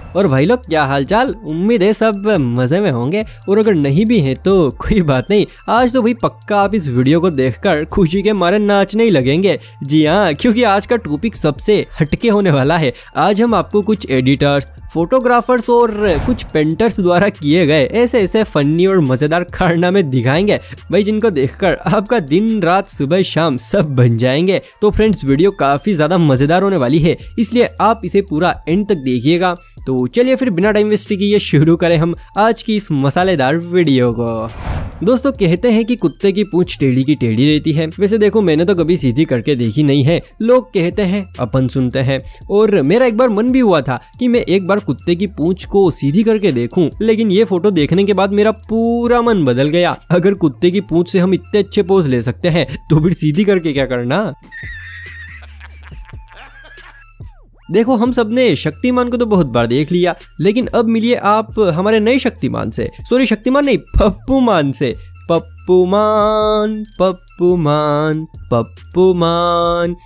और भाई लोग क्या हालचाल, उम्मीद है सब मजे में होंगे, और अगर नहीं भी हैं तो कोई बात नहीं। आज तो भाई पक्का आप इस वीडियो को देखकर खुशी के मारे नाचने ही लगेंगे। जी हाँ, क्योंकि आज का टॉपिक सबसे हटके होने वाला है। आज हम आपको कुछ एडिटर्स, फोटोग्राफर्स और कुछ पेंटर्स द्वारा किए गए ऐसे ऐसे फनी और मजेदार कारनामे दिखाएंगे भाई, जिनको देखकर आपका दिन रात सुबह शाम सब बन जाएंगे। तो फ्रेंड्स, वीडियो काफी ज्यादा मजेदार होने वाली है, इसलिए आप इसे पूरा एंड तक देखिएगा। तो चलिए फिर बिना टाइम वेस्ट किए शुरू करें हम आज की इस मसालेदार वीडियो को। दोस्तों, कहते हैं कि कुत्ते की पूंछ टेढ़ी की टेढ़ी रहती है। वैसे देखो, मैंने तो कभी सीधी करके देखी नहीं है, लोग कहते हैं, अपन सुनते हैं। और मेरा एक बार मन भी हुआ था कि मैं एक बार कुत्ते की पूंछ को सीधी करके देखूं, लेकिन ये फोटो देखने के बाद मेरा पूरा मन बदल गया। अगर कुत्ते की पूंछ से हम इतने अच्छे पोज ले सकते हैं तो फिर सीधी करके क्या करना। देखो, हम सबने शक्तिमान को तो बहुत बार देख लिया, लेकिन अब मिलिए आप हमारे नए शक्तिमान से। सॉरी, शक्तिमान नहीं, पप्पूमान से। पप्पूमान, पप्पूमान, पप्पूमान।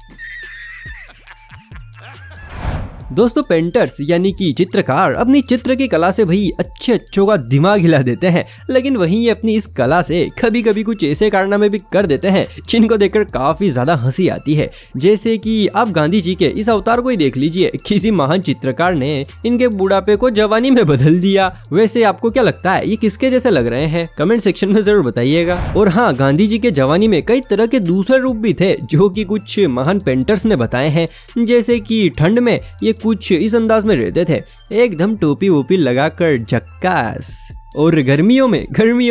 दोस्तों, पेंटर्स यानी कि चित्रकार अपनी चित्र की कला से भाई अच्छे अच्छों का दिमाग हिला देते हैं, लेकिन वहीं ये अपनी इस कला से कभी कभी कुछ ऐसे कारनामे भी कर देते हैं जिनको देखकर काफी ज्यादा हंसी आती है। जैसे कि आप गांधी जी के इस अवतार को ही देख लीजिए, किसी महान चित्रकार ने इनके बुढ़ापे को जवानी में बदल दिया। वैसे आपको क्या लगता है, ये किसके जैसे लग रहे हैं? कमेंट सेक्शन में जरूर बताइएगा। और हाँ, गांधी जी के जवानी में कई तरह के दूसरे रूप भी थे जो कि कुछ महान पेंटर्स ने बताए हैं। जैसे कि ठंड में ये कुछ इस अंदाज में रहते थे, एकदम टोपी वोपी लगाकर झक्कास। और गर्मियों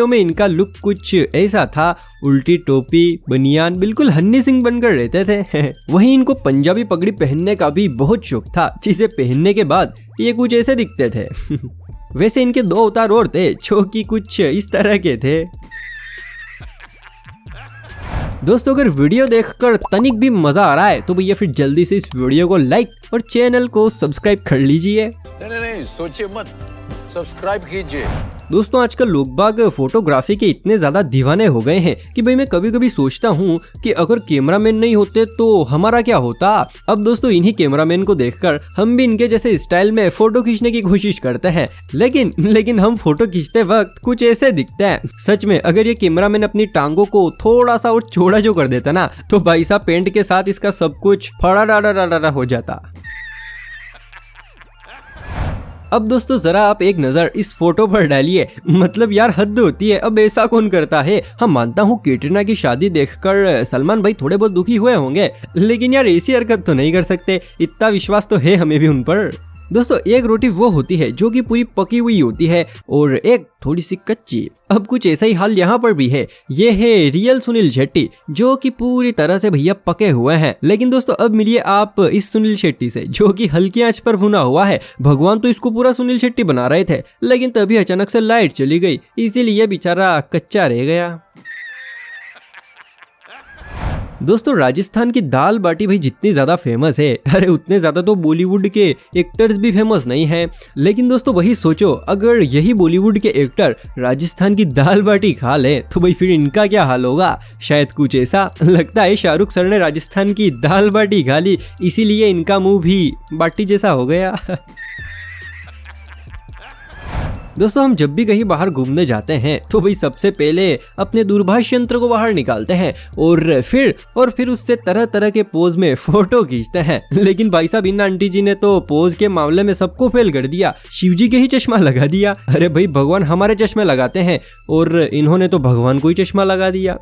में इनका लुक कुछ ऐसा था, उल्टी टोपी, बनियान, बिल्कुल हन्नी सिंह बनकर रहते थे। वहीं इनको पंजाबी पगड़ी पहनने का भी बहुत शौक था, जिसे पहनने के बाद ये कुछ ऐसे दिखते थे। वैसे इनके दो अवतार और थे जो कि कुछ इस तरह के थे। दोस्तों, अगर वीडियो देखकर तनिक भी मजा आ रहा है तो भैया फिर जल्दी से इस वीडियो को लाइक और चैनल को सब्सक्राइब कर लीजिए। नहीं, सोचिए मत, सब्सक्राइब कीजिए। दोस्तों, आजकल लोग बाग फोटोग्राफी के इतने ज्यादा दीवाने हो गए हैं कि भाई मैं कभी कभी सोचता हूँ कि अगर कैमरामैन नहीं होते तो हमारा क्या होता। अब दोस्तों, इन्हीं कैमरामैन को देखकर हम भी इनके जैसे स्टाइल में फोटो खींचने की कोशिश करते हैं, लेकिन हम फोटो खींचते वक्त कुछ ऐसे दिखते हैं। सच में, अगर ये कैमरामैन अपनी टांगों को थोड़ा सा और चौड़ा जो कर देता ना, तो भाई साहब पेंट के साथ इसका सब कुछ फड़ा डाडा हो जाता। अब दोस्तों, जरा आप एक नजर इस फोटो पर डालिए, मतलब यार हद होती है। अब ऐसा कौन करता है? हम मानता हूँ कैटरीना की शादी देखकर सलमान भाई थोड़े बहुत दुखी हुए होंगे, लेकिन यार ऐसी हरकत तो नहीं कर सकते। इतना विश्वास तो है हमें भी उन पर। दोस्तों, एक रोटी वो होती है जो कि पूरी पकी हुई होती है और एक थोड़ी सी कच्ची। अब कुछ ऐसा ही हाल यहाँ पर भी है। ये है रियल सुनील शेट्टी, जो कि पूरी तरह से भैया पके हुए हैं। लेकिन दोस्तों, अब मिलिए आप इस सुनील शेट्टी से जो कि हल्की आंच पर भुना हुआ है। भगवान तो इसको पूरा सुनील शेट्टी बना रहे थे, लेकिन तभी अचानक से लाइट चली गई, इसीलिए बेचारा कच्चा रह गया। दोस्तों, राजस्थान की दाल बाटी भाई जितनी ज्यादा फेमस है, अरे उतने ज्यादा तो बॉलीवुड के एक्टर्स भी फेमस नहीं हैं। लेकिन दोस्तों, वही सोचो, अगर यही बॉलीवुड के एक्टर राजस्थान की दाल बाटी खा ले तो भाई फिर इनका क्या हाल होगा? शायद कुछ ऐसा। लगता है शाहरुख सर ने राजस्थान की दाल बाटी खा ली, इसीलिए इनका मुंह भी बाटी जैसा हो गया। दोस्तों, हम जब भी कहीं बाहर घूमने जाते हैं तो भाई सबसे पहले अपने दूरभाष यंत्र को बाहर निकालते हैं और फिर उससे तरह तरह के पोज में फोटो खींचते हैं। लेकिन भाई साहब, इन आंटी जी ने तो पोज के मामले में सबको फेल कर दिया, शिव जी के ही चश्मा लगा दिया। अरे भाई, भगवान हमारे चश्मे लगाते हैं और इन्होंने तो भगवान को ही चश्मा लगा दिया।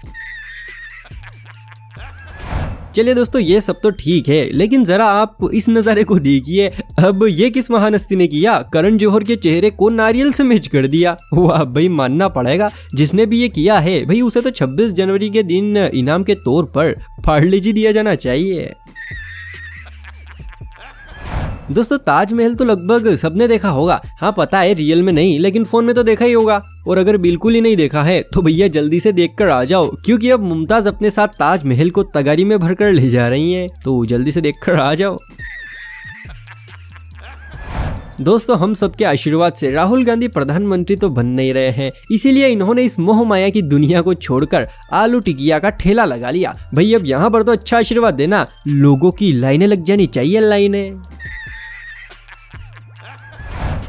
चलिए दोस्तों, ये सब तो ठीक है, लेकिन जरा आप इस नज़ारे को देखिए। अब ये किस महान हस्ती ने किया? करण जौहर के चेहरे को नारियल से मैच कर दिया। वाह भाई, मानना पड़ेगा, जिसने भी ये किया है भाई उसे तो 26 जनवरी के दिन इनाम के तौर पर फाड़लीजी दिया जाना चाहिए। दोस्तों, ताजमहल तो लगभग सबने देखा होगा। हाँ, पता है रियल में नहीं, लेकिन फोन में तो देखा ही होगा। और अगर बिल्कुल ही नहीं देखा है तो भैया जल्दी से देखकर आ जाओ, क्योंकि अब मुमताज अपने साथ ताजमहल को तगारी में भरकर ले जा रही हैं, तो जल्दी से देखकर आ जाओ। दोस्तों हम सबके आशीर्वाद से राहुल गांधी प्रधानमंत्री तो बन नहीं रहे हैं, इसीलिए इन्होंने इस मोह माया की दुनिया को छोड़कर आलू टिकिया का ठेला लगा लिया। भाई अब यहाँ पर तो अच्छा आशीर्वाद देना, लोगों की लाइनें लग जानी चाहिए, लाइनें।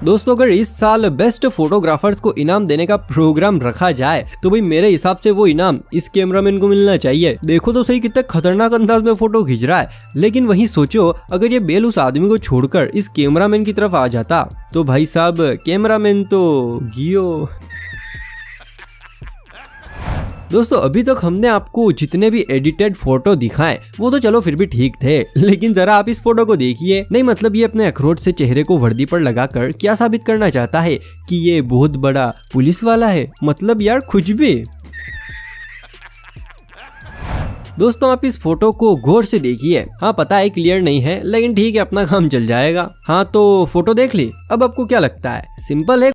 दोस्तों अगर इस साल बेस्ट फोटोग्राफर्स को इनाम देने का प्रोग्राम रखा जाए तो भाई मेरे हिसाब से वो इनाम इस कैमरामैन को मिलना चाहिए। देखो तो सही कितने खतरनाक अंदाज में फोटो खींच रहा है, लेकिन वहीं सोचो अगर ये बेल उस आदमी को छोड़कर इस कैमरामैन की तरफ आ जाता तो भाई साहब कैमरामैन तो गियो। दोस्तों अभी तक हमने आपको जितने भी एडिटेड फोटो दिखाए वो तो चलो फिर भी ठीक थे, लेकिन जरा आप इस फोटो को देखिए। नहीं मतलब ये अपने अखरोट से चेहरे को वर्दी पर लगाकर क्या साबित करना चाहता है कि ये बहुत बड़ा पुलिस वाला है। मतलब यार कुछ भी। दोस्तों आप इस फोटो को गौर से देखिए। हाँ पता है क्लियर नहीं है, लेकिन ठीक है अपना काम चल जाएगा। हाँ तो फोटो देख ली, अब आपको क्या लगता है? सिंपल है।